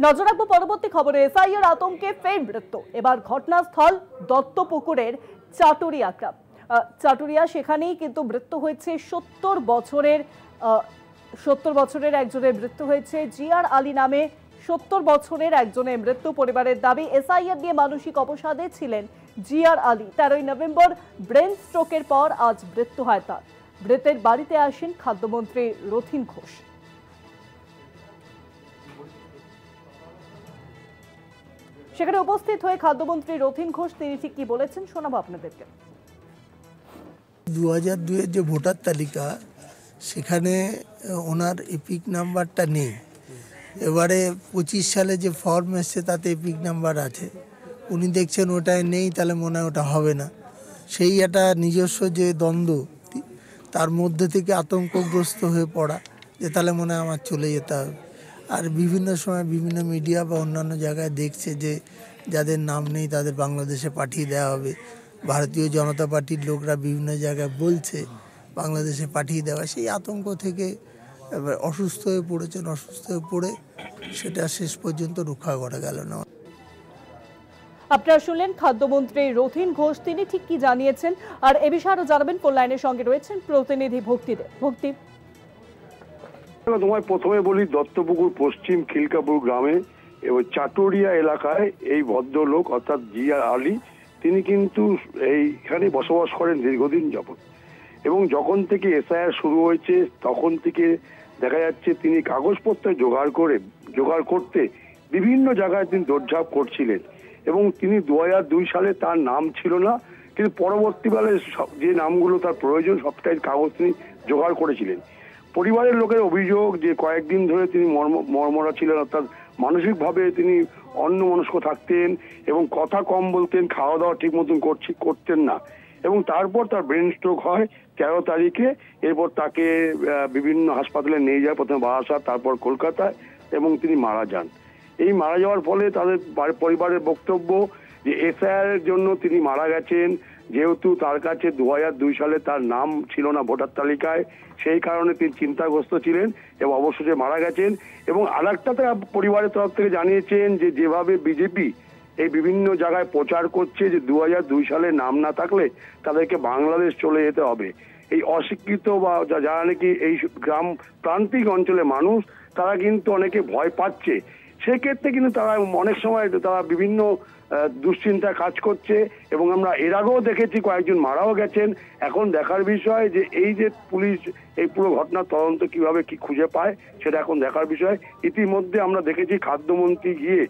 নজর রাখবো পরবর্তী খবরে। এসআইআর আতঙ্কে ফের মৃত্যু, এবার ঘটনাস্থল দত্তপুকুরের চাটুরিয়া গ্রাম। চাটুরিয়া, সেখানেই কিন্তু মৃত্যু হয়েছে 70 বছরের একজনের মৃত্যু হয়েছে। জিআর আলী নামে 70 বছরের একজনের মৃত্যু। পরিবারের দাবি, এসআইআর নিয়ে মানসিক অবসাদে ছিলেন জিআর আলী। 13ই নভেম্বর ব্রেন স্ট্রোকের পর আজ মৃত্যু হয় তার। মৃতের বাড়িতে আসেন খাদ্যমন্ত্রী রথীন ঘোষ। সেখানে উপস্থিত হয়ে খাদ্যমন্ত্রী রথীন ঘোষ তিনি ঠিক কি বলেছেন শোনাবো আপনাদেরকে। 2002-এর যে ভোটার তালিকা, সেখানে ওনার এপিক নাম্বারটা নেই। এবারে 25 সালে যে ফর্ম এসছে তাতে এপিক নাম্বার আছে। উনি দেখছেন ওটায় নেই, তাহলে মনে হয় ওটা হবে না। সেই একটা নিজস্ব যে দ্বন্দ্ব, তার মধ্যে থেকে আতঙ্কগ্রস্ত হয়ে পড়া যে তাহলে মনে হয় আমার চলে যেতে হবে। আর বিভিন্ন সময় বিভিন্ন মিডিয়া বা অন্যান্য জায়গায় দেখছে যে যাদের নাম নেই তাদের বাংলাদেশে পাঠিয়ে দেওয়া হবে। ভারতীয় জনতা পার্টির লোকরা বিভিন্ন জায়গায় বলছে বাংলাদেশে পাঠিয়ে দেওয়া। সেই আতঙ্ক থেকে অসুস্থ হয়ে পড়েছেন। অসুস্থ হয়ে পড়ে সেটা শেষ পর্যন্ত রক্ষা করা গেল না। আপনারা শুনলেন খাদ্যমন্ত্রী রথীন ঘোষ, তিনি ঠিক কি জানিয়েছেন। আর এ বিষয়ে আরো জানাবেন, ফোন লাইনের সঙ্গে রয়েছেন প্রতিনিধি ভক্তিদেব। ভক্তি, তোমায় প্রথমে বলি, দত্তপুকুর পশ্চিম খিলকাপুর গ্রামে এবং চাটুরিয়া এলাকায় এই ভদ্রলোক অর্থাৎ জিআর আলী, তিনি কিন্তু এইখানে বসবাস করেন দীর্ঘদিন যাবত। এবং যখন থেকে এসআইআর শুরু হয়েছে তখন থেকে দেখা যাচ্ছে তিনি কাগজপত্র জোগাড় করতে বিভিন্ন জায়গায় তিনি দৌড়ঝাঁপ করছিলেন। এবং তিনি 2002 সালে তার নাম ছিল না, কিন্তু পরবর্তীকালে যে নামগুলো তার প্রয়োজন সবটাই কাগজ তিনি জোগাড় করেছিলেন। পরিবারের লোকের অভিযোগ যে কয়েকদিন ধরে তিনি মর্মরা ছিলেন, অর্থাৎ মানসিকভাবে তিনি অন্যমনস্ক থাকতেন এবং কথা কম বলতেন, খাওয়া দাওয়া ঠিক মতন করতেন না। এবং তারপর তার ব্রেন স্ট্রোক হয় 13 তারিখে। এরপর তাকে বিভিন্ন হাসপাতালে নিয়ে যায়, প্রথমে বারাসাত, তারপর কলকাতায়, এবং তিনি মারা যান। এই মারা যাওয়ার ফলে তাদের পরিবারের বক্তব্য যে এসআইআর এর জন্য তিনি মারা গেছেন, যেহেতু তার কাছে 2002 সালে তার নাম ছিল না ভোটার তালিকায়, সেই কারণে তিনি চিন্তাগ্রস্ত ছিলেন এবং অবশেষে মারা গেছেন। এবং আরেকটা পরিবারের তরফ থেকে জানিয়েছেন যে যেভাবে বিজেপি এই বিভিন্ন জায়গায় প্রচার করছে যে 2002 সালে নাম না থাকলে তাদেরকে বাংলাদেশ চলে যেতে হবে, এই অশিক্ষিত বা যারা নাকি এই গ্রাম প্রান্তিক অঞ্চলের মানুষ, তারা কিন্তু অনেকে ভয় পাচ্ছে। সেক্ষেত্রে কিন্তু তারা অনেক সময় তারা বিভিন্ন দুশ্চিন্তায় কাজ করছে। এবং আমরা এর আগেও দেখেছি কয়েকজন মারাও গেছেন। এখন দেখার বিষয় যে এই যে পুলিশ এই পুরো ঘটনার তদন্ত কিভাবে কি খুঁজে পায়, সেটা এখন দেখার বিষয়। ইতিমধ্যে আমরা দেখেছি খাদ্যমন্ত্রী গিয়ে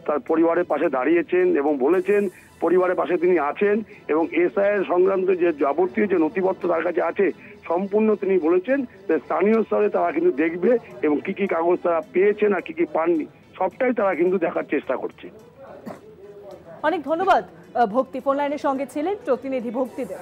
তার পরিবারের পাশে দাঁড়িয়েছেন এবং বলেছেন পরিবারের পাশে তিনি আছেন এবং এসআইআর সংক্রান্ত যে যাবতীয় যে নথিপত্র তার কাছে আছে সম্পূর্ণ তিনি বলেছেন যে স্থানীয় স্তরে তারা কিন্তু দেখবে এবং কি কি কাগজ তারা পেয়েছেন আর কি কি পাননি সবটাই তারা কিন্তু দেখার চেষ্টা করছে। অনেক ধন্যবাদ ভক্তি, ফোন লাইনের সঙ্গে ছিলেন প্রতিনিধি ভক্তিদেব।